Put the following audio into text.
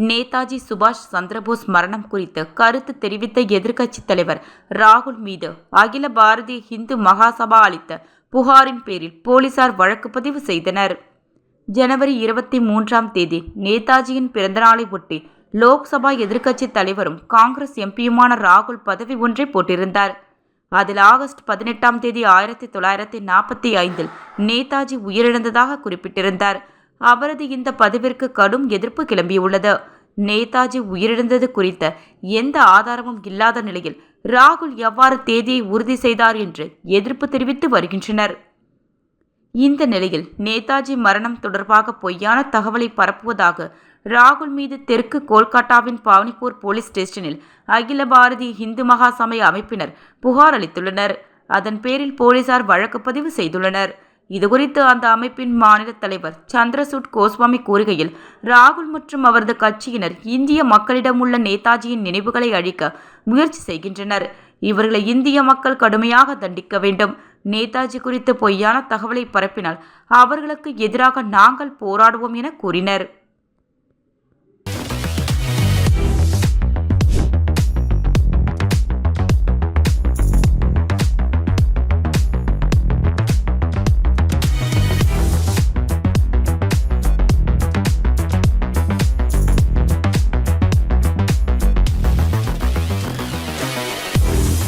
நேதாஜி சுபாஷ் சந்திரபோஸ் மரணம் குறித்து கருத்து தெரிவித்த எதிர்க்கட்சித் தலைவர் ராகுல் மீது அகில பாரதிய இந்து மகாசபா அளித்த புகாரின் பேரில் போலீசார் வழக்கு பதிவு செய்தனர். ஜனவரி 23ஆம் தேதி நேதாஜியின் பிறந்தநாளை ஒட்டி லோக்சபா எதிர்க்கட்சித் தலைவரும் காங்கிரஸ் எம்பியுமான ராகுல் பதவி ஒன்றை போட்டிருந்தார். அதில் ஆகஸ்ட் 18ஆம் தேதி 1945 நேதாஜி உயிரிழந்ததாக குறிப்பிட்டிருந்தார். அவரது இந்த பதிவிற்கு கடும் எதிர்ப்பு கிளம்பியுள்ளது. நேதாஜி உயிரிழந்தது குறித்த எந்த ஆதாரமும் இல்லாத நிலையில் ராகுல் எவ்வாறு தேதியை உறுதி செய்தார் என்று எதிர்ப்பு தெரிவித்து வருகின்றனர். இந்த நிலையில் நேதாஜி மரணம் தொடர்பாக பொய்யான தகவலை பரப்புவதாக ராகுல் மீது தெற்கு கோல்கட்டாவின் பாவனிபூர் போலீஸ் ஸ்டேஷனில் அகில பாரதிய இந்து மகாசபை அமைப்பினர் புகார் அளித்துள்ளனர். அதன் பேரில் போலீசார் வழக்கு பதிவு செய்துள்ளனர். இதுகுறித்து அந்த அமைப்பின் மாநில தலைவர் சந்திரசூட் கோஸ்வாமி கூறுகையில், ராகுல் மற்றும் அவரது கட்சியினர் இந்திய மக்களிடம் உள்ள நேதாஜியின் நினைவுகளை அழிக்க முயற்சி செய்கின்றனர். இவர்களை இந்திய மக்கள் கடுமையாக தண்டிக்க வேண்டும். நேதாஜி குறித்து பொய்யான தகவலை பரப்பினால் அவர்களுக்கு எதிராக நாங்கள் போராடுவோம் என கூறினர்.